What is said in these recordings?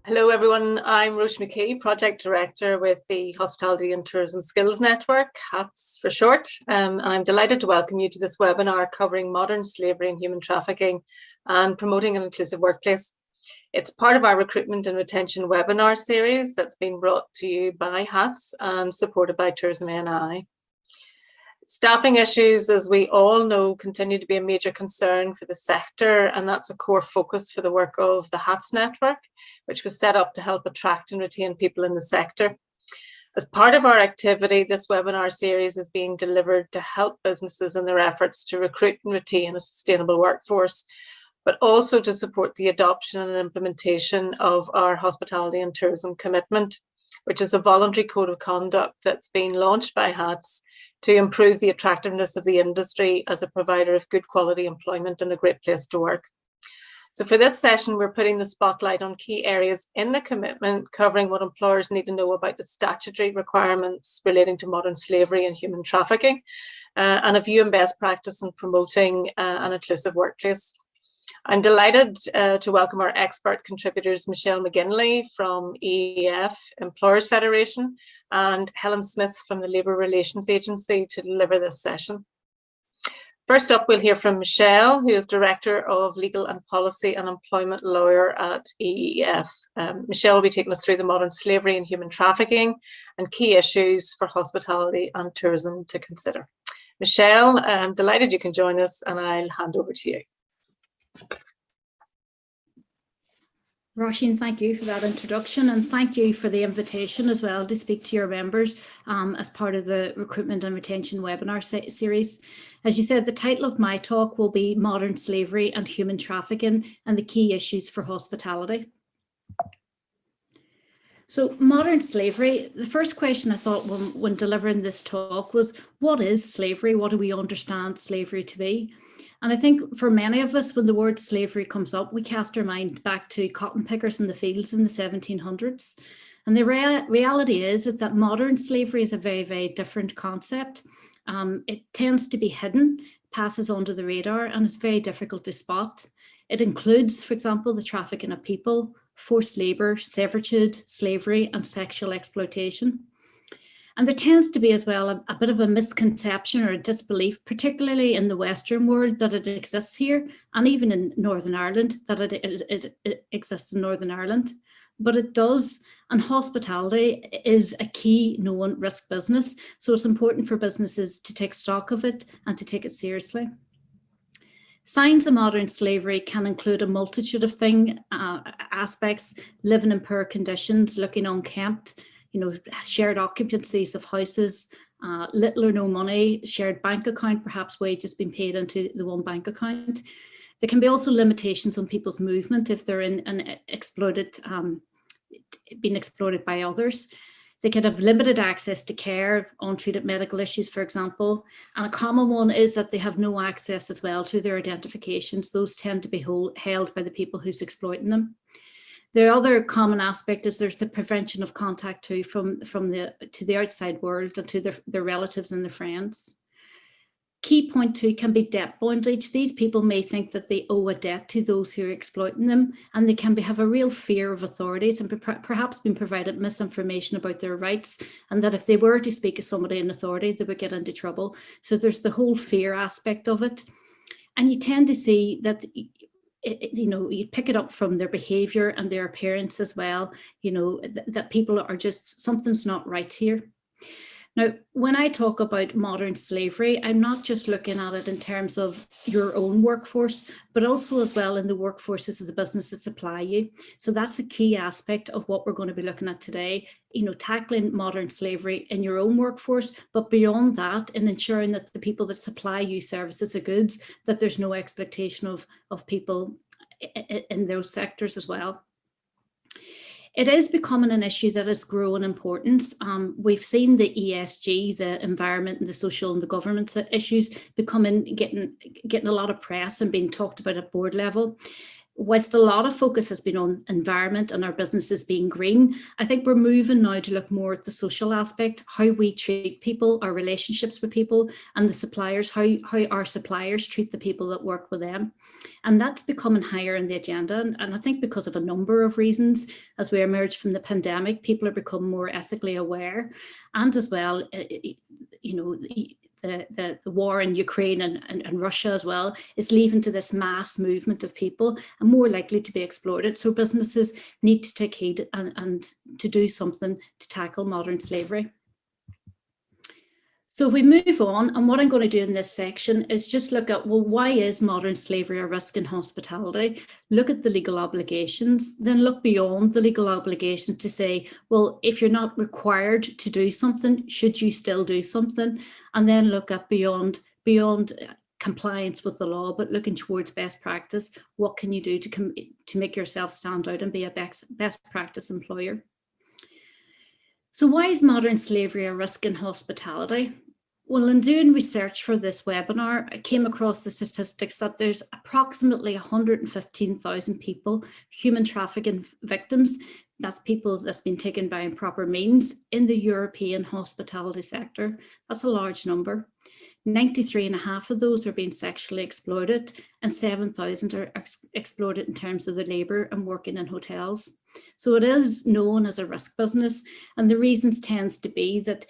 Hello everyone, I'm Roisin McKee, Project Director with the Hospitality and Tourism Skills Network, HATS for short, and I'm delighted to welcome you to this webinar covering modern slavery and human trafficking and promoting an inclusive workplace. It's part of our recruitment and retention webinar series that's been brought to you by HATS and supported by Tourism NI. Staffing issues, as we all know, continue to be a major concern for the sector, and that's a core focus for the work of the HATS network, which was set up to help attract and retain people in the sector. As part of our activity, this webinar series is being delivered to help businesses in their efforts to recruit and retain a sustainable workforce, but also to support the adoption and implementation of our Hospitality and Tourism Commitment, which is a voluntary code of conduct that's been launched by HATS to improve the attractiveness of the industry as a provider of good quality employment and a great place to work. So for this session, we're putting the spotlight on key areas in the commitment, covering what employers need to know about the statutory requirements relating to modern slavery and human trafficking, and a view and best practice in promoting an inclusive workplace. I'm delighted to welcome our expert contributors, Michelle McGinley from EEF Employers Federation and Helen Smith from the Labour Relations Agency to deliver this session. First up, we'll hear from Michelle, who is Director of Legal and Policy and Employment Lawyer at EEF. Michelle will be taking us through the modern slavery and human trafficking and key issues for hospitality and tourism to consider. Michelle, I'm delighted you can join us, and I'll hand over to you. Roisin, thank you for that introduction, and thank you for the invitation as well to speak to your members as part of the Recruitment and Retention webinar series. As you said, the title of my talk will be Modern Slavery and Human Trafficking and the Key Issues for Hospitality. So modern slavery, the first question I thought when delivering this talk was, what is slavery? What do we understand slavery to be? And I think for many of us, when the word slavery comes up, we cast our mind back to cotton pickers in the fields in the 1700s. And the reality is that modern slavery is a very, very different concept. It tends to be hidden, passes under the radar, and is very difficult to spot. It includes, for example, the trafficking of people, forced labour, servitude, slavery, and sexual exploitation. And there tends to be as well a bit of a misconception or a disbelief, particularly in the Western world, that it exists here, and even in Northern Ireland, that it exists in Northern Ireland. But it does, and hospitality is a key known risk business. So it's important for businesses to take stock of it and to take it seriously. Signs of modern slavery can include a multitude of aspects: living in poor conditions, looking unkempt, shared occupancies of houses, little or no money, shared bank account, perhaps wages being paid into the one bank account. There can be also limitations on people's movement if they're being exploited by others. They can have limited access to care, untreated medical issues, for example. And a common one is that they have no access as well to their identifications. Those tend to be held by the people who's exploiting them. The other common aspect is there's the prevention of contact too to the outside world and to their relatives and their friends. Key point two can be debt bondage. These people may think that they owe a debt to those who are exploiting them, and they can have a real fear of authorities and perhaps been provided misinformation about their rights, and that if they were to speak to somebody in authority, they would get into trouble. So there's the whole fear aspect of it. And you tend to see that you pick it up from their behavior and their appearance as well, that people are just, something's not right here. Now, when I talk about modern slavery, I'm not just looking at it in terms of your own workforce, but also as well in the workforces of the business that supply you. So that's a key aspect of what we're going to be looking at today, tackling modern slavery in your own workforce, but beyond that, in ensuring that the people that supply you services or goods, that there's no exploitation of people in those sectors as well. It is becoming an issue that has grown in importance. We've seen the ESG, the environment and the social and the governance issues getting a lot of press and being talked about at board level. whilst a lot of focus has been on environment and our businesses being green, I think we're moving now to look more at the social aspect, how we treat people, our relationships with people, and the suppliers, how our suppliers treat the people that work with them. And that's becoming higher in the agenda. And I think because of a number of reasons, as we emerge from the pandemic, people are becoming more ethically aware. And as well, you know, the war in Ukraine and Russia as well is leading to this mass movement of people and more likely to be exploited. So businesses need to take heed and to do something to tackle modern slavery. So if we move on, and what I'm going to do in this section is just look at, well, why is modern slavery a risk in hospitality? Look at the legal obligations, then look beyond the legal obligations to say, well, if you're not required to do something, should you still do something? And then look at beyond compliance with the law, but looking towards best practice. What can you do to make yourself stand out and be a best practice employer? So why is modern slavery a risk in hospitality? Well, in doing research for this webinar, I came across the statistics that there's approximately 115,000 people, human trafficking victims, that's people that's been taken by improper means, in the European hospitality sector. That's a large number. 93.5 of those are being sexually exploited, and 7,000 are exploited in terms of the labour and working in hotels. So it is known as a risk business, and the reasons tends to be that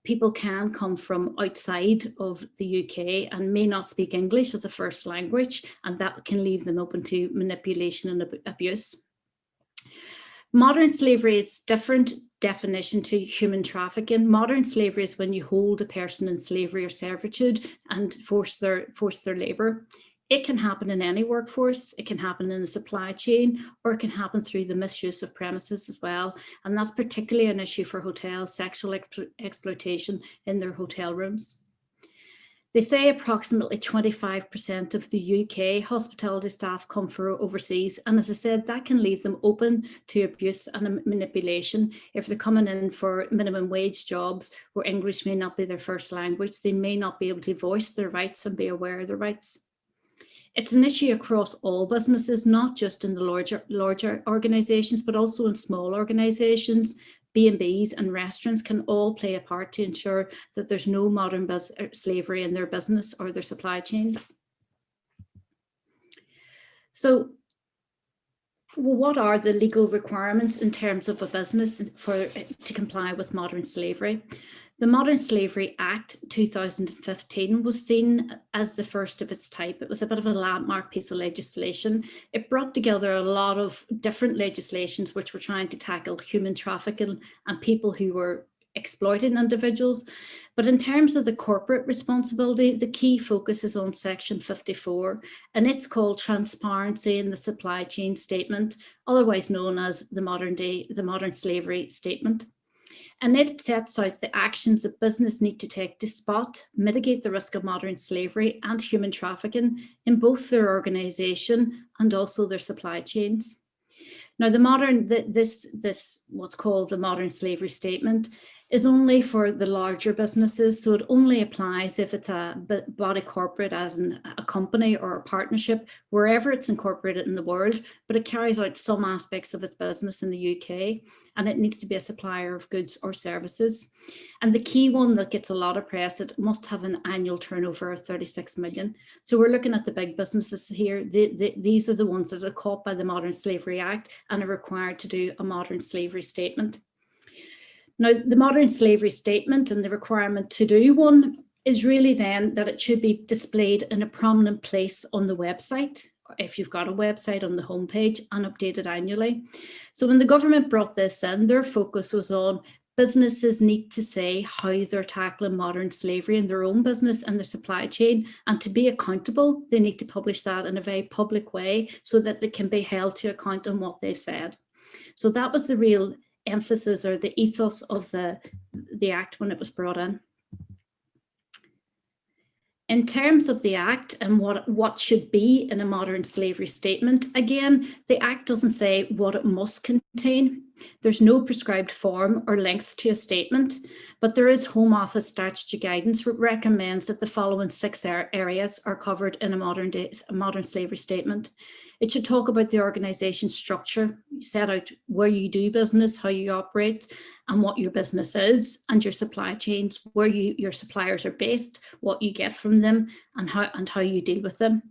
people can come from outside of the UK and may not speak English as a first language, and that can leave them open to manipulation and abuse. Modern slavery is different definition to human trafficking. Modern slavery is when you hold a person in slavery or servitude and force their labour. It can happen in any workforce, it can happen in the supply chain, or it can happen through the misuse of premises as well. And that's particularly an issue for hotels, sexual exploitation in their hotel rooms. They say approximately 25% of the UK hospitality staff come from overseas. And as I said, that can leave them open to abuse and manipulation. If they're coming in for minimum wage jobs where English may not be their first language, they may not be able to voice their rights and be aware of their rights. It's an issue across all businesses, not just in the larger organisations, but also in small organisations. B&Bs and restaurants can all play a part to ensure that there's no modern slavery in their business or their supply chains. So, well, what are the legal requirements in terms of a business to comply with modern slavery? The Modern Slavery Act 2015 was seen as the first of its type. It was a bit of a landmark piece of legislation. It brought together a lot of different legislations which were trying to tackle human trafficking and people who were exploiting individuals. But in terms of the corporate responsibility, the key focus is on Section 54, and it's called Transparency in the Supply Chain Statement, otherwise known as the Modern Slavery Statement. And it sets out the actions that business need to take to spot, mitigate the risk of modern slavery and human trafficking in both their organisation and also their supply chains. Now, this what's called the Modern Slavery Statement is only for the larger businesses, so it only applies if it's a body corporate, as in a company or a partnership, wherever it's incorporated in the world, but it carries out some aspects of its business in the UK, and it needs to be a supplier of goods or services. And the key one that gets a lot of press, it must have an annual turnover of 36 million. So we're looking at the big businesses here. These are the ones that are caught by the Modern Slavery Act and are required to do a modern slavery statement. Now, the Modern Slavery Statement and the requirement to do one is really then that it should be displayed in a prominent place on the website, if you've got a website, on the homepage, and updated annually. So when the government brought this in, their focus was on businesses need to say how they're tackling modern slavery in their own business and their supply chain, and to be accountable, they need to publish that in a very public way so that they can be held to account on what they've said. So that was the real emphasis or the ethos of the Act when it was brought in. In terms of the Act and what should be in a modern slavery statement, again, the Act doesn't say what it must contain. There's no prescribed form or length to a statement, but there is Home Office statutory guidance that recommends that the following 6 areas are covered in a modern slavery statement. It should talk about the organisation structure, set out where you do business, how you operate, and what your business is, and your supply chains, where your suppliers are based, what you get from them, and how you deal with them.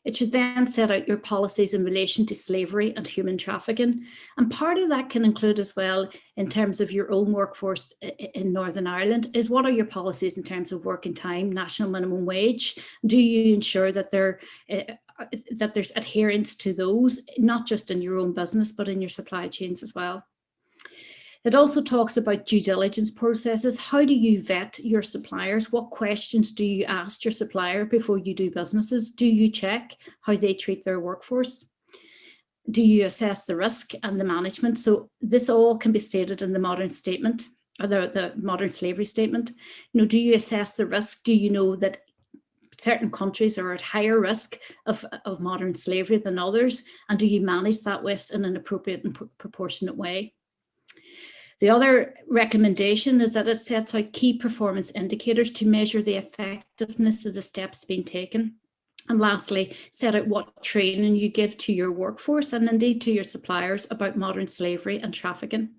It should then set out your policies in relation to slavery and human trafficking. And part of that can include as well, in terms of your own workforce in Northern Ireland, is what are your policies in terms of working time, national minimum wage? Do you ensure that there's adherence to those, not just in your own business, but in your supply chains as well? It also talks about due diligence processes. How do you vet your suppliers? What questions do you ask your supplier before you do businesses? Do you check how they treat their workforce? Do you assess the risk and the management? So this all can be stated in the modern statement, or the modern slavery statement. Do you assess the risk? Do you know that certain countries are at higher risk of modern slavery than others? And do you manage that risk in an appropriate and proportionate way? The other recommendation is that it sets out key performance indicators to measure the effectiveness of the steps being taken. And lastly, set out what training you give to your workforce and indeed to your suppliers about modern slavery and trafficking.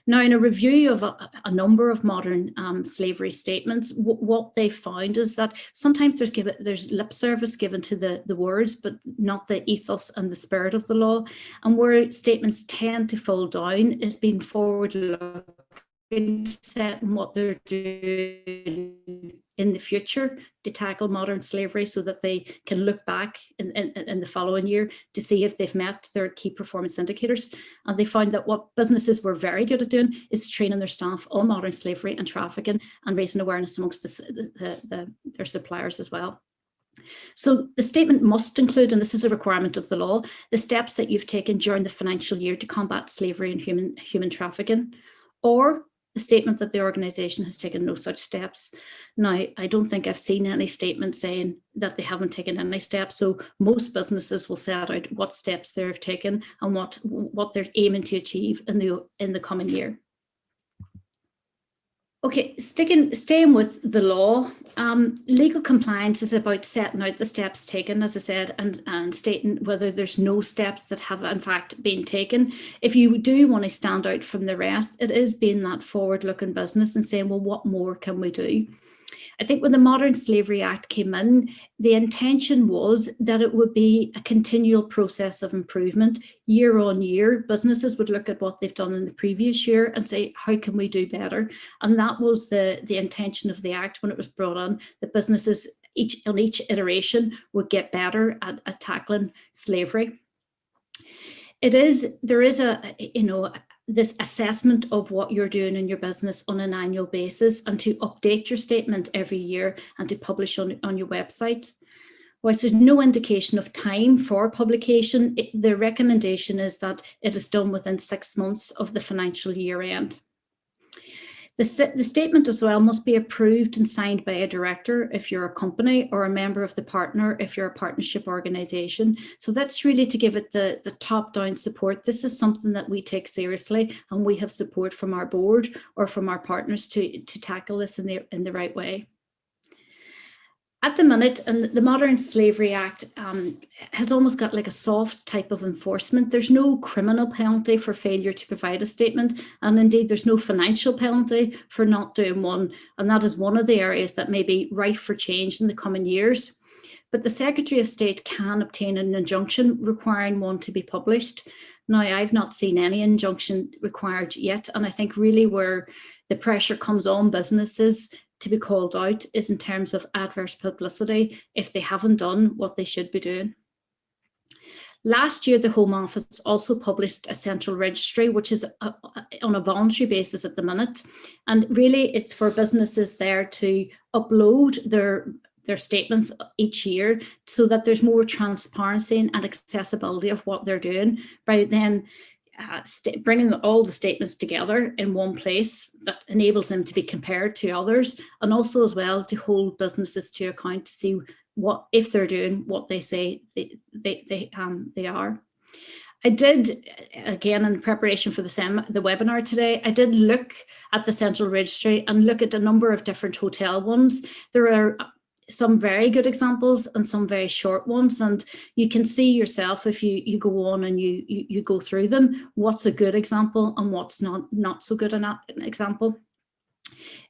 Now, in a review of a number of modern slavery statements, what they found is that sometimes there's lip service given to the words, but not the ethos and the spirit of the law. And where statements tend to fall down is being forward-looking, setting what they're doing in the future to tackle modern slavery, so that they can look back in the following year to see if they've met their key performance indicators. And they found that what businesses were very good at doing is training their staff on modern slavery and trafficking and raising awareness amongst their suppliers as well. So the statement must include, and this is a requirement of the law, the steps that you've taken during the financial year to combat slavery and human trafficking, or the statement that the organisation has taken no such steps. Now, I don't think I've seen any statement saying that they haven't taken any steps. So most businesses will set out what steps they've taken and what they're aiming to achieve in the coming year. Okay, staying with the law, legal compliance is about setting out the steps taken, as I said, and stating whether there's no steps that have in fact been taken. If you do want to stand out from the rest, it is being that forward-looking business and saying, well, what more can we do? I think when the Modern Slavery Act came in, the intention was that it would be a continual process of improvement. Year on year, businesses would look at what they've done in the previous year and say, how can we do better? And that was the intention of the Act when it was brought on, that businesses on each iteration would get better at tackling slavery. There is this assessment of what you're doing in your business on an annual basis, and to update your statement every year and to publish on your website. Whilst there's no indication of time for publication, the recommendation is that it is done within 6 months of the financial year end. The statement as well must be approved and signed by a director if you're a company, or a member of the partner if you're a partnership organisation. So that's really to give it the top-down support. This is something that we take seriously, and we have support from our board or from our partners to tackle this in the right way. At the minute, and the Modern Slavery Act has almost got like a soft type of enforcement. There's no criminal penalty for failure to provide a statement, and indeed there's no financial penalty for not doing one. And that is one of the areas that may be ripe for change in the coming years. But the Secretary of State can obtain an injunction requiring one to be published. Now, I've not seen any injunction required yet, and I think really where the pressure comes on businesses to be called out is in terms of adverse publicity if they haven't done what they should be doing. Last year, the Home Office also published a central registry, which is on a voluntary basis at the minute. And really it's for businesses there to upload their statements each year so that there's more transparency and accessibility of what they're doing, by then bringing all the statements together in one place that enables them to be compared to others, and also as well to hold businesses to account to see what if they're doing what they say they are. I did, again, in preparation for the webinar today, I did look at the central registry and look at a number of different hotel ones. There are some very good examples and some very short ones, and you can see yourself if you go on and you go through them, what's a good example and what's not so good an example.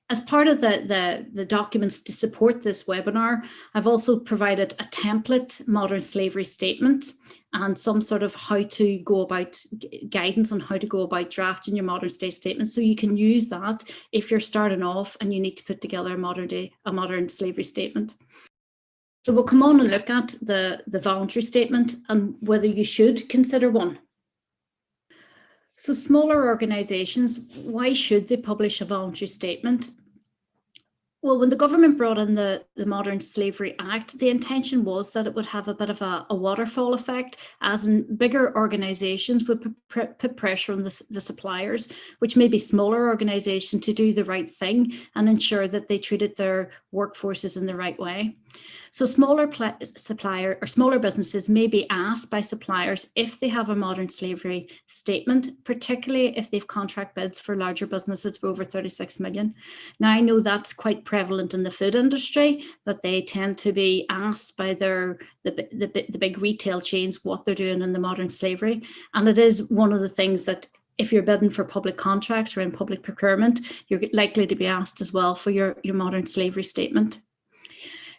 As part of the documents to support this webinar, I've also provided a template modern slavery statement and some sort of how to go about guidance on how to go about drafting your modern state statement. So you can use that if you're starting off and you need to put together a modern slavery statement. So we'll come on and look at the voluntary statement and whether you should consider one. So smaller organisations, why should they publish a voluntary statement? Well, when the government brought in the Modern Slavery Act, the intention was that it would have a bit of a waterfall effect, as in bigger organisations would put pressure on the suppliers, which may be smaller organisations, to do the right thing and ensure that they treated their workforces in the right way. So smaller businesses may be asked by suppliers if they have a modern slavery statement, particularly if they've contract bids for larger businesses for over 36 million. Now, I know that's quite prevalent in the food industry, that they tend to be asked by the big retail chains what they're doing in the modern slavery. And it is one of the things that if you're bidding for public contracts or in public procurement, you're likely to be asked as well for your modern slavery statement.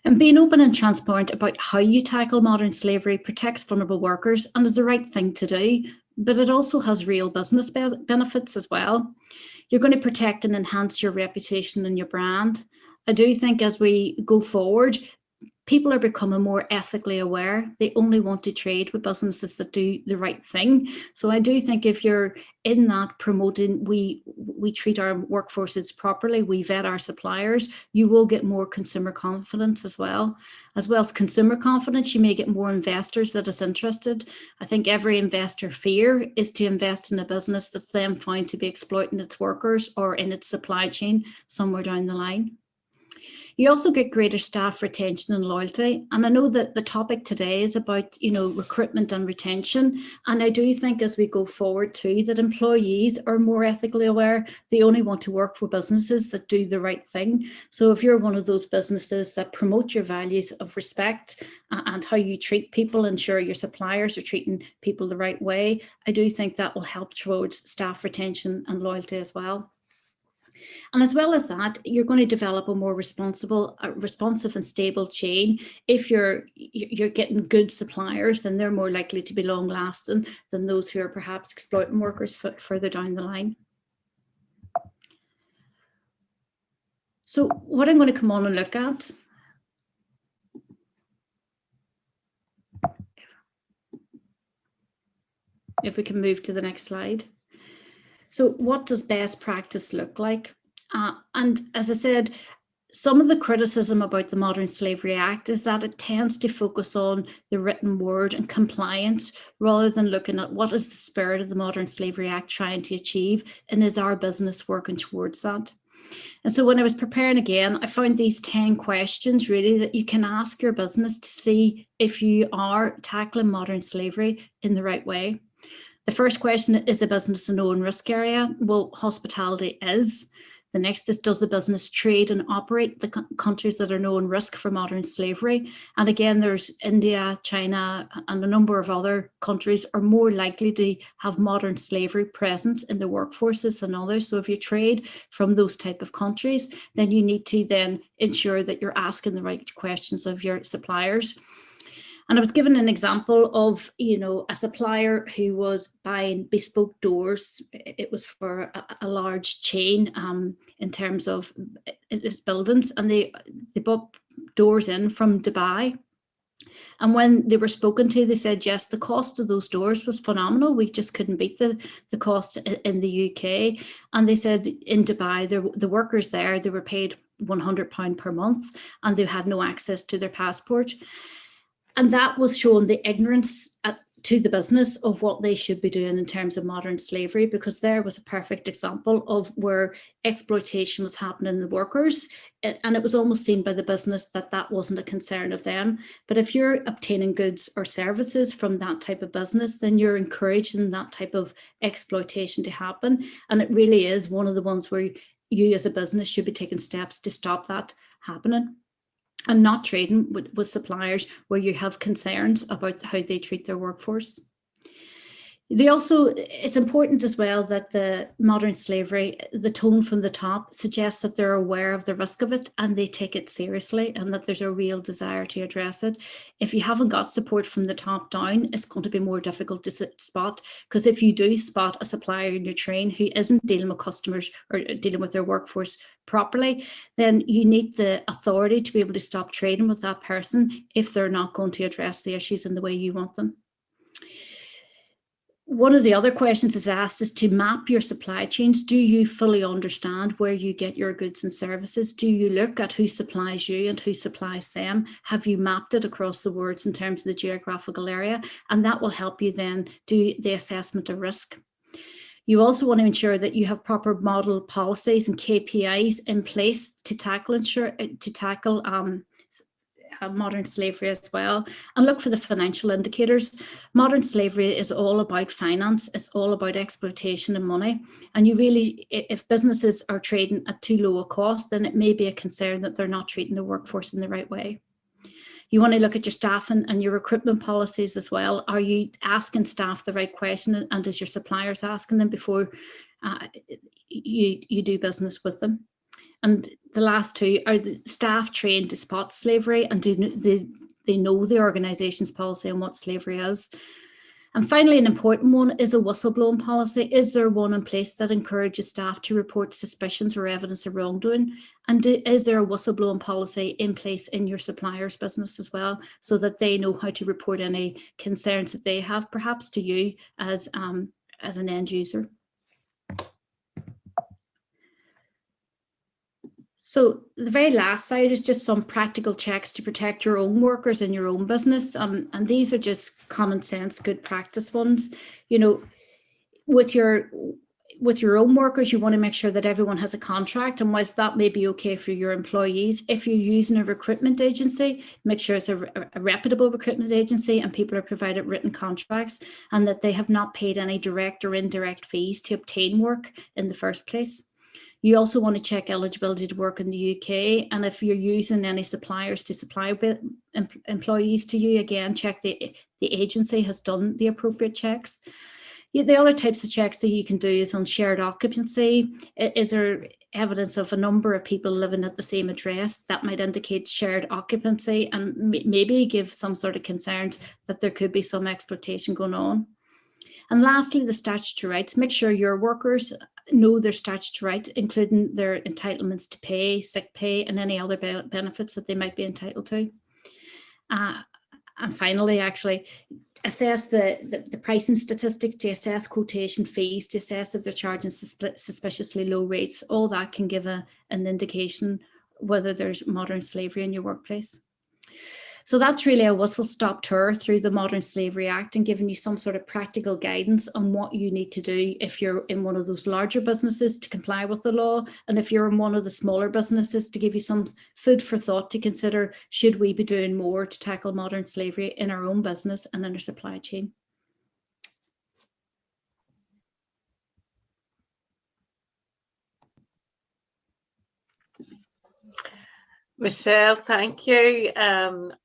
And being open and transparent about how you tackle modern slavery protects vulnerable workers and is the right thing to do, but it also has real business benefits as well. You're going to protect and enhance your reputation and your brand. I do think as we go forward, people are becoming more ethically aware. They only want to trade with businesses that do the right thing. So I do think if you're in that promoting, we treat our workforces properly, we vet our suppliers, you will get more consumer confidence as well. As well as consumer confidence, you may get more investors that is interested. I think every investor fear is to invest in a business that's then found to be exploiting its workers or in its supply chain somewhere down the line. You also get greater staff retention and loyalty. And I know that the topic today is about, recruitment and retention. And I do think as we go forward too, that employees are more ethically aware. They only want to work for businesses that do the right thing. So if you're one of those businesses that promote your values of respect and how you treat people, ensure your suppliers are treating people the right way, I do think that will help towards staff retention and loyalty as well. And as well as that, you're going to develop a more responsive and stable chain. If you're getting good suppliers, then they're more likely to be long lasting than those who are perhaps exploiting workers further down the line. So what I'm going to come on and look at, if we can move to the next slide. So what does best practice look like? And as I said, some of the criticism about the Modern Slavery Act is that it tends to focus on the written word and compliance rather than looking at what is the spirit of the Modern Slavery Act trying to achieve, and is our business working towards that? And so when I was preparing again, I found these 10 questions really that you can ask your business to see if you are tackling modern slavery in the right way. The first question, is the business a known risk area? Well, hospitality is. The next is, does the business trade and operate the countries that are known risk for modern slavery? And again, there's India, China, and a number of other countries are more likely to have modern slavery present in the workforces than others. So if you trade from those type of countries, then you need to then ensure that you're asking the right questions of your suppliers. And I was given an example of, a supplier who was buying bespoke doors. It was for a large chain in terms of its buildings, and they bought doors in from Dubai. And when they were spoken to, they said, yes, the cost of those doors was phenomenal. We just couldn't beat the cost in the UK. And they said in Dubai, the workers there, they were paid £100 per month and they had no access to their passport. And that was showing the ignorance to the business of what they should be doing in terms of modern slavery, because there was a perfect example of where exploitation was happening in the workers, and it was almost seen by the business that that wasn't a concern of them. But if you're obtaining goods or services from that type of business, then you're encouraging that type of exploitation to happen, and it really is one of the ones where you as a business should be taking steps to stop that happening, and not trading with suppliers where you have concerns about how they treat their workforce. It's important as well that the modern slavery, the tone from the top suggests that they're aware of the risk of it and they take it seriously, and that there's a real desire to address it. If you haven't got support from the top down, it's going to be more difficult to spot, because if you do spot a supplier in your train who isn't dealing with customers or dealing with their workforce properly, then you need the authority to be able to stop trading with that person if they're not going to address the issues in the way you want them. One of the other questions is asked is to map your supply chains. Do you fully understand where you get your goods and services? Do you look at who supplies you and who supplies them? Have you mapped it across the worlds in terms of the geographical area? And that will help you then do the assessment of risk. You also want to ensure that you have proper model policies and KPIs in place to tackle modern slavery as well, and look for the financial indicators. Modern slavery is all about finance, it's all about exploitation and money, and you really, if businesses are trading at too low a cost, then it may be a concern that they're not treating the workforce in the right way. You want to look at your staff and your recruitment policies as well. Are you asking staff the right question, and is your suppliers asking them before you do business with them? And the last two, are the staff trained to spot slavery, and do they know the organisation's policy on what slavery is? And finally, an important one is a whistleblowing policy. Is there one in place that encourages staff to report suspicions or evidence of wrongdoing? And is there a whistleblowing policy in place in your supplier's business as well, so that they know how to report any concerns that they have perhaps to you as an end user? So the very last slide is just some practical checks to protect your own workers in your own business. And these are just common sense, good practice ones. You know, with your own workers, you want to make sure that everyone has a contract. And whilst that may be okay for your employees, if you're using a recruitment agency, make sure it's a reputable recruitment agency and people are provided written contracts, and that they have not paid any direct or indirect fees to obtain work in the first place. You also want to check eligibility to work in the UK, and if you're using any suppliers to supply employees to you, again, check the agency has done the appropriate checks. The other types of checks that you can do is on shared occupancy. Is there evidence of a number of people living at the same address? That might indicate shared occupancy and maybe give some sort of concerns that there could be some exploitation going on. And lastly, the statutory rights. Make sure your workers know their statutory rights, including their entitlements to pay, sick pay, and any other benefits that they might be entitled to. And finally, actually, assess the pricing statistic, to assess quotation fees, to assess if they're charging suspiciously low rates. All that can give an indication whether there's modern slavery in your workplace. So that's really a whistle-stop tour through the Modern Slavery Act and giving you some sort of practical guidance on what you need to do if you're in one of those larger businesses to comply with the law, and if you're in one of the smaller businesses, to give you some food for thought to consider, should we be doing more to tackle modern slavery in our own business and in our supply chain? Michelle, thank you.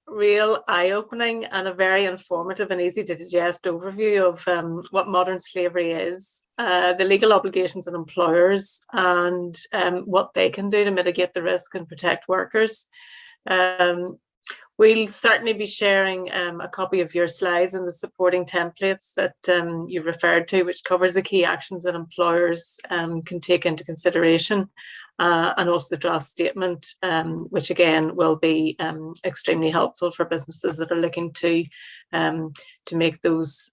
Real eye-opening and a very informative and easy to digest overview of what modern slavery is, the legal obligations on employers, and what they can do to mitigate the risk and protect workers. We'll certainly be sharing a copy of your slides and the supporting templates that you referred to, which covers the key actions that employers can take into consideration, and also the draft statement, which again will be extremely helpful for businesses that are looking to make those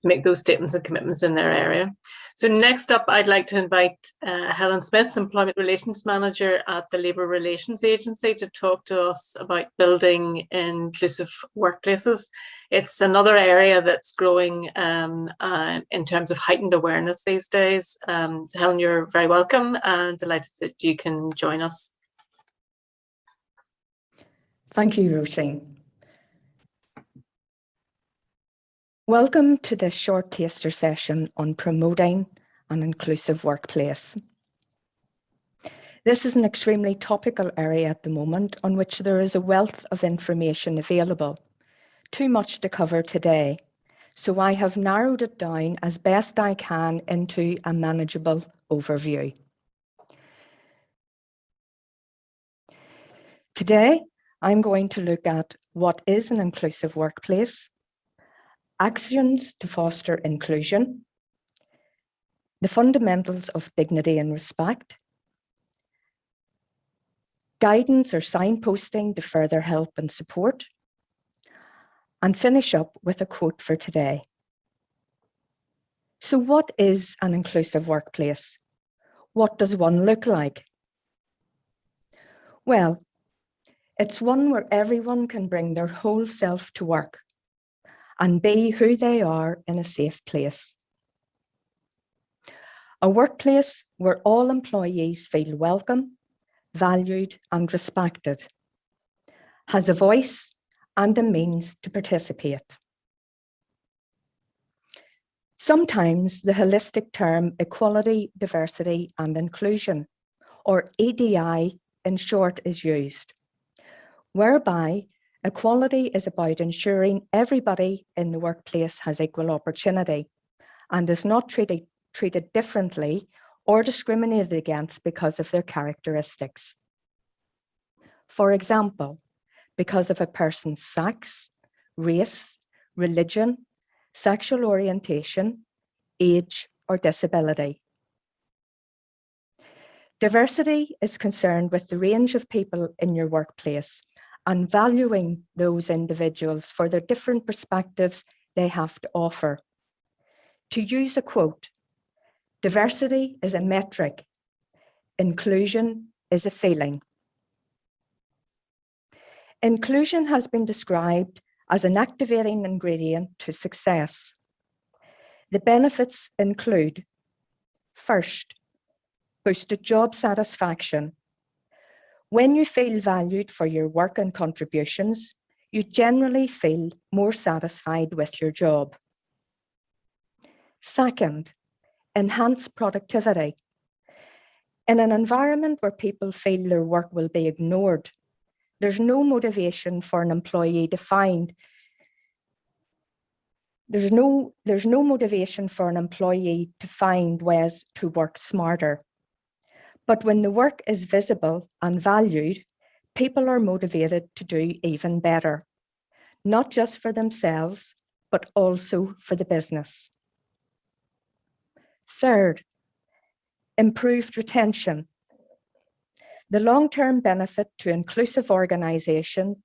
make those statements and commitments in their area. So next up, I'd like to invite Helen Smith, Employment Relations Manager at the Labour Relations Agency, to talk to us about building inclusive workplaces. It's another area that's growing in terms of heightened awareness these days. Helen, you're very welcome and delighted that you can join us. Thank you, Roisin. Welcome to this short taster session on promoting an inclusive workplace. This is an extremely topical area at the moment on which there is a wealth of information available. Too much to cover today, so I have narrowed it down as best I can into a manageable overview. Today, I'm going to look at what is an inclusive workplace, actions to foster inclusion, the fundamentals of dignity and respect, guidance or signposting to further help and support, and finish up with a quote for today. So what is an inclusive workplace? What does one look like? Well, it's one where everyone can bring their whole self to work and be who they are in a safe place. A workplace where all employees feel welcome, valued and respected, has a voice and a means to participate. Sometimes the holistic term equality, diversity and inclusion, or EDI in short, is used, whereby equality is about ensuring everybody in the workplace has equal opportunity and is not treated differently or discriminated against because of their characteristics. For example, because of a person's sex, race, religion, sexual orientation, age, or disability. Diversity is concerned with the range of people in your workplace and valuing those individuals for their different perspectives they have to offer. To use a quote, diversity is a metric, inclusion is a feeling. Inclusion has been described as an activating ingredient to success. The benefits include, first, boosted job satisfaction. When you feel valued for your work and contributions, you generally feel more satisfied with your job. Second, enhanced productivity. In an environment where people feel their work will be ignored, there's no motivation for an employee to find There's no motivation for an employee to find ways to work smarter. But when the work is visible and valued, people are motivated to do even better, not just for themselves, but also for the business. Third, improved retention. The long-term benefit to inclusive organizations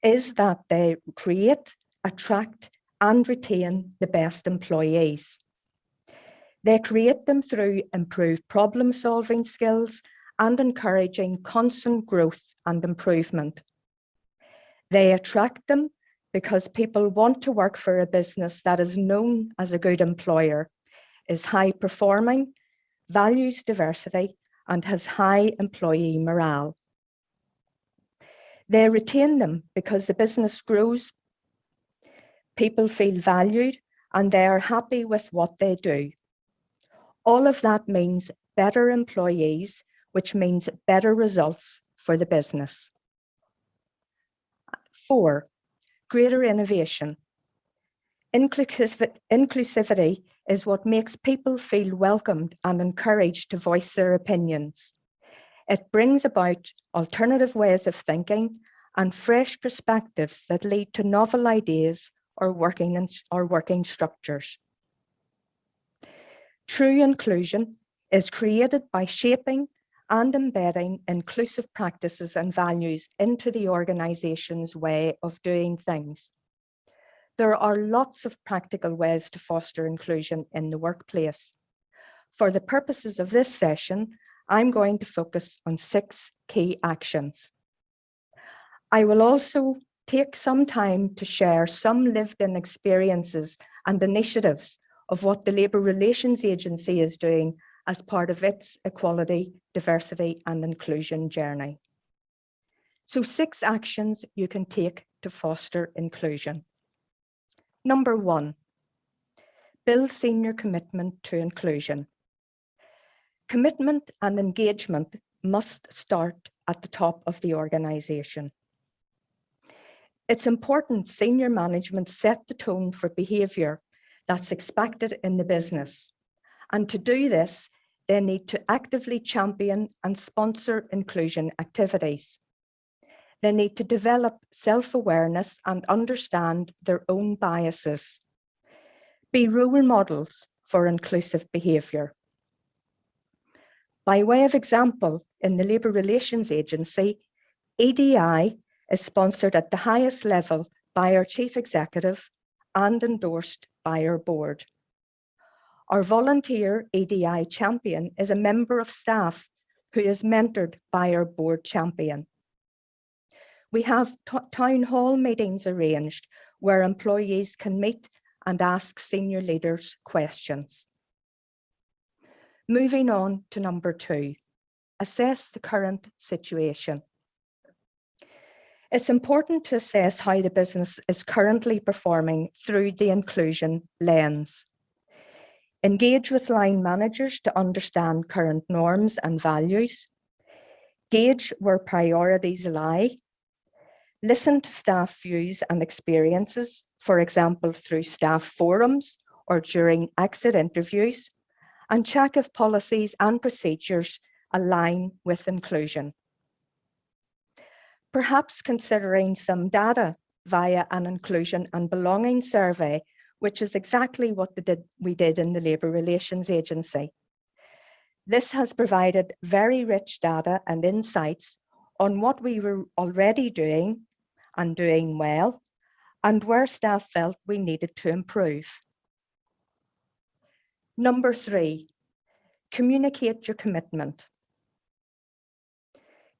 is that they create, attract, and retain the best employees. They create them through improved problem-solving skills and encouraging constant growth and improvement. They attract them because people want to work for a business that is known as a good employer, is high-performing, values diversity, and has high employee morale. They retain them because the business grows, people feel valued, and they are happy with what they do. All of that means better employees, which means better results for the business. 4, greater innovation. Inclusivity is what makes people feel welcomed and encouraged to voice their opinions. It brings about alternative ways of thinking and fresh perspectives that lead to novel ideas or working structures. True inclusion is created by shaping and embedding inclusive practices and values into the organization's way of doing things. There are lots of practical ways to foster inclusion in the workplace. For the purposes of this session, I'm going to focus on 6 key actions. I will also take some time to share some lived-in experiences and initiatives of what the Labour Relations Agency is doing as part of its equality, diversity and inclusion journey. So 6 actions you can take to foster inclusion. Number 1, build senior commitment to inclusion. Commitment and engagement must start at the top of the organisation. It's important senior management set the tone for behaviour that's expected in the business. And to do this, they need to actively champion and sponsor inclusion activities. They need to develop self-awareness and understand their own biases. Be role models for inclusive behaviour. By way of example, in the Labour Relations Agency, EDI is sponsored at the highest level by our Chief Executive and endorsed by our board. Our volunteer EDI champion is a member of staff who is mentored by our board champion. We have town hall meetings arranged where employees can meet and ask senior leaders questions. Moving on to number 2, assess the current situation. It's important to assess how the business is currently performing through the inclusion lens. Engage with line managers to understand current norms and values. Gauge where priorities lie. Listen to staff views and experiences, for example, through staff forums or during exit interviews, and check if policies and procedures align with inclusion. Perhaps considering some data via an inclusion and belonging survey, which is exactly what we did in the Labour Relations Agency. This has provided very rich data and insights on what we were already doing and doing well, and where staff felt we needed to improve. Number 3, communicate your commitment.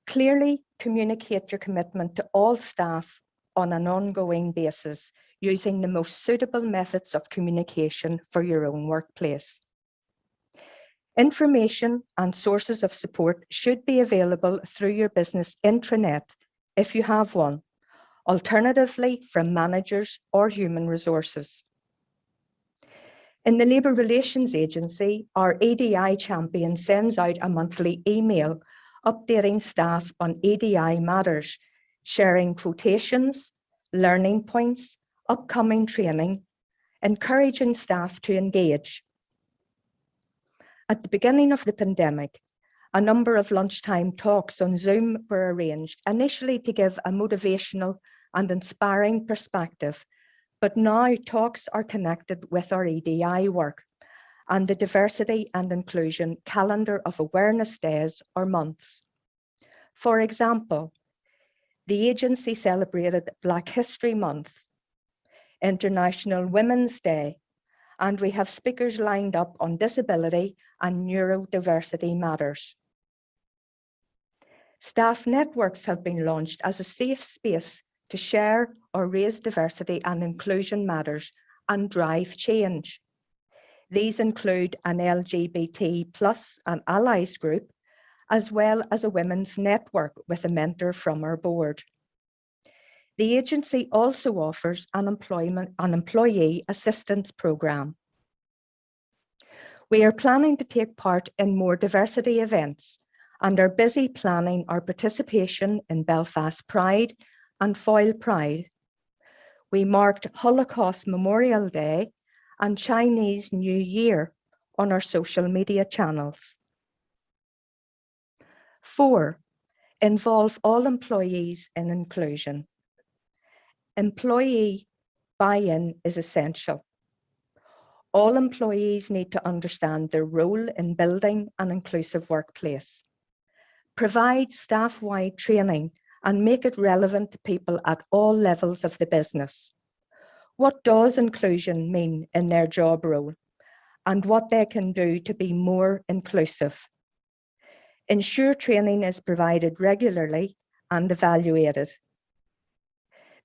Clearly communicate your commitment to all staff on an ongoing basis, using the most suitable methods of communication for your own workplace. Information and sources of support should be available through your business intranet if you have one, alternatively from managers or human resources. In the Labour Relations Agency, our EDI champion sends out a monthly email updating staff on EDI matters, sharing quotations, learning points, upcoming training, encouraging staff to engage. At the beginning of the pandemic, a number of lunchtime talks on Zoom were arranged, initially to give a motivational and inspiring perspective, but now talks are connected with our EDI work and the diversity and inclusion calendar of awareness days or months. For example, the agency celebrated Black History Month, International Women's Day, and we have speakers lined up on disability and neurodiversity matters. Staff networks have been launched as a safe space to share or raise diversity and inclusion matters and drive change. These include an LGBT+ and allies group, as well as a women's network with a mentor from our board. The agency also offers an employee assistance programme. We are planning to take part in more diversity events and are busy planning our participation in Belfast Pride and Foyle Pride. We marked Holocaust Memorial Day and Chinese New Year on our social media channels. 4, involve all employees in inclusion. Employee buy-in is essential. All employees need to understand their role in building an inclusive workplace. Provide staff-wide training and make it relevant to people at all levels of the business. What does inclusion mean in their job role and what they can do to be more inclusive. Ensure training is provided regularly and evaluated.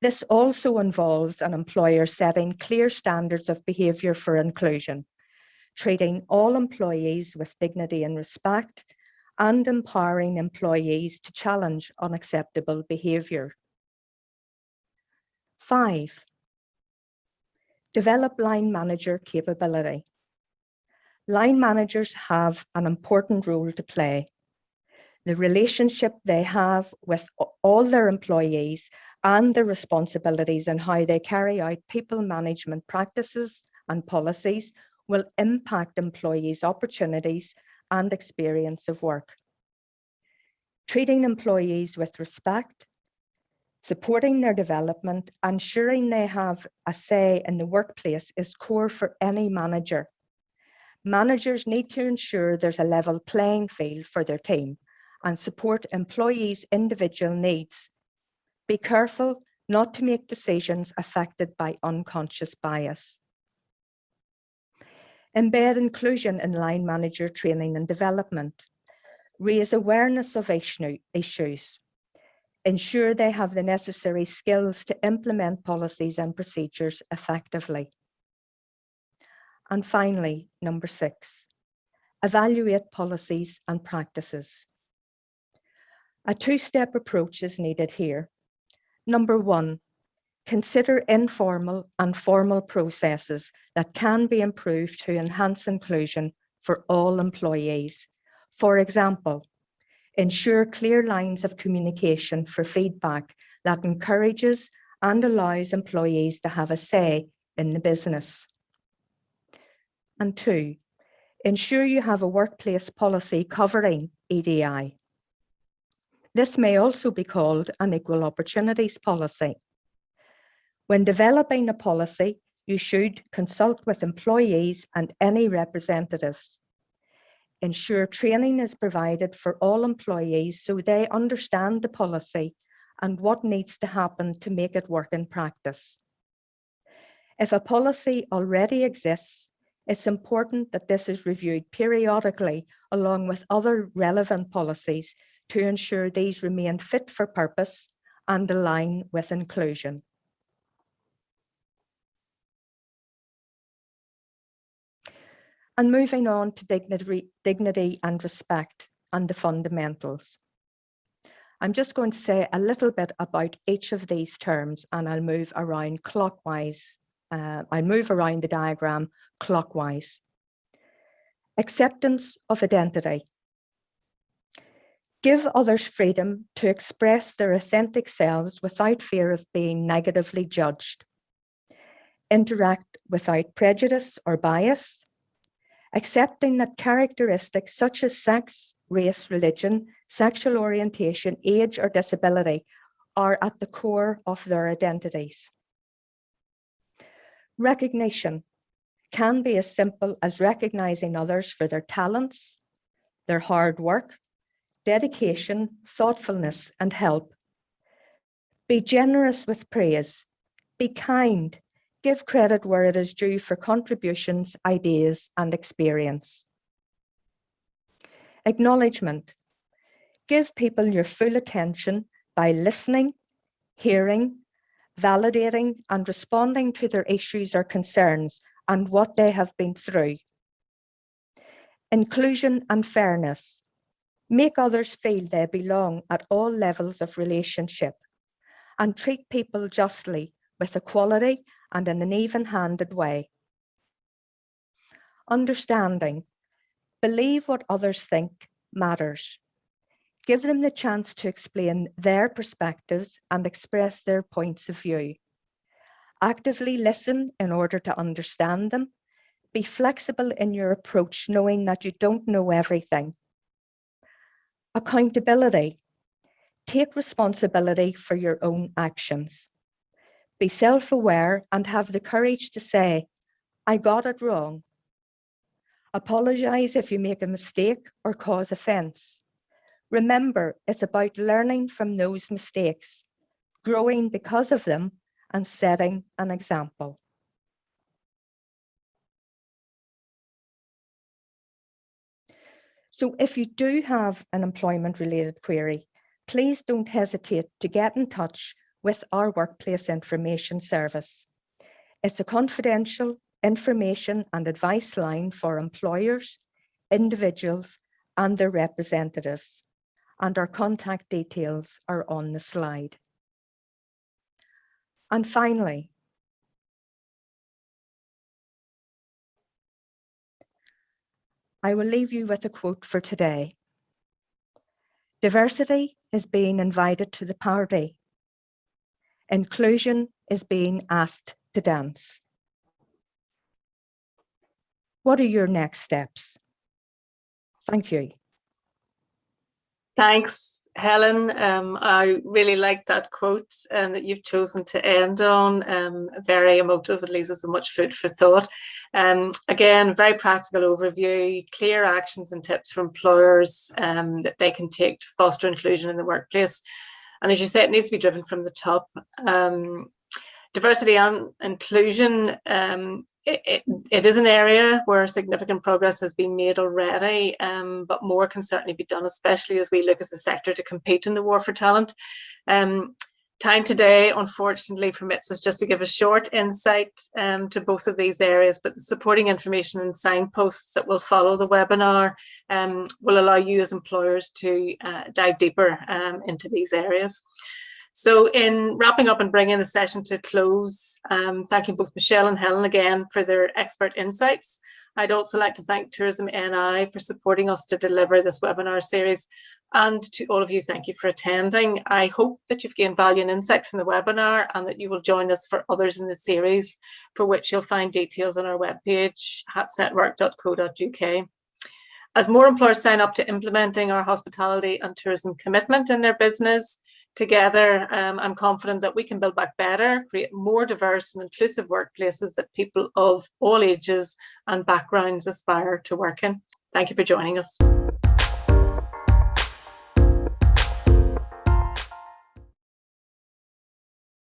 This also involves an employer setting clear standards of behaviour for inclusion, treating all employees with dignity and respect, and empowering employees to challenge unacceptable behaviour. 5. Develop line manager capability. Line managers have an important role to play. The relationship they have with all their employees and the responsibilities and how they carry out people management practices and policies will impact employees' opportunities and experience of work. Treating employees with respect, supporting their development, ensuring they have a say in the workplace is core for any manager. Managers need to ensure there's a level playing field for their team and support employees' individual needs. Be careful not to make decisions affected by unconscious bias. Embed inclusion in line manager training and development. Raise awareness of issues. Ensure they have the necessary skills to implement policies and procedures effectively. And finally, number 6, evaluate policies and practices. A two-step approach is needed here. Number 1, consider informal and formal processes that can be improved to enhance inclusion for all employees. For example, ensure clear lines of communication for feedback that encourages and allows employees to have a say in the business. And 2, ensure you have a workplace policy covering EDI. This may also be called an equal opportunities policy. When developing a policy, you should consult with employees and any representatives. Ensure training is provided for all employees so they understand the policy and what needs to happen to make it work in practice. If a policy already exists, it's important that this is reviewed periodically along with other relevant policies to ensure these remain fit for purpose and align with inclusion. And moving on to dignity and respect and the fundamentals. I'm just going to say a little bit about each of these terms and I'll move around clockwise. I'll move around the diagram clockwise. Acceptance of identity. Give others freedom to express their authentic selves without fear of being negatively judged. Interact without prejudice or bias. Accepting that characteristics such as sex, race, religion, sexual orientation, age, or disability are at the core of their identities. Recognition can be as simple as recognizing others for their talents, their hard work, dedication, thoughtfulness, and help. Be generous with praise. Be kind. Give credit where it is due for contributions, ideas, and experience. Acknowledgement. Give people your full attention by listening, hearing, validating, and responding to their issues or concerns and what they have been through. Inclusion and fairness. Make others feel they belong at all levels of relationship and treat people justly with equality and in an even-handed way. Understanding. Believe what others think matters. Give them the chance to explain their perspectives and express their points of view. Actively listen in order to understand them. Be flexible in your approach, knowing that you don't know everything. Accountability. Take responsibility for your own actions. Be self-aware and have the courage to say, I got it wrong. Apologize if you make a mistake or cause offense. Remember, it's about learning from those mistakes, growing because of them, and setting an example. So if you do have an employment-related query, please don't hesitate to get in touch with our Workplace Information Service. It's a confidential information and advice line for employers, individuals, and their representatives, and our contact details are on the slide. And finally, I will leave you with a quote for today. Diversity is being invited to the party. Inclusion is being asked to dance. What are your next steps? Thank you. Thanks, Helen. I really like that quote that you've chosen to end on. Very emotive. It leaves us with much food for thought. Again, very practical overview, clear actions and tips for employers that they can take to foster inclusion in the workplace. And as you say, it needs to be driven from the top. Diversity and inclusion, it is an area where significant progress has been made already, but more can certainly be done, especially as we look as a sector to compete in the war for talent. Time today, unfortunately, permits us just to give a short insight to both of these areas, but the supporting information and signposts that will follow the webinar will allow you as employers to dive deeper into these areas. So in wrapping up and bringing the session to a close, thanking both Michelle and Helen again for their expert insights. I'd also like to thank Tourism NI for supporting us to deliver this webinar series. And to all of you, thank you for attending. I hope that you've gained value and insight from the webinar and that you will join us for others in the series, for which you'll find details on our webpage, hatsnetwork.co.uk. As more employers sign up to implementing our hospitality and tourism commitment in their business, together, I'm confident that we can build back better, create more diverse and inclusive workplaces that people of all ages and backgrounds aspire to work in. Thank you for joining us.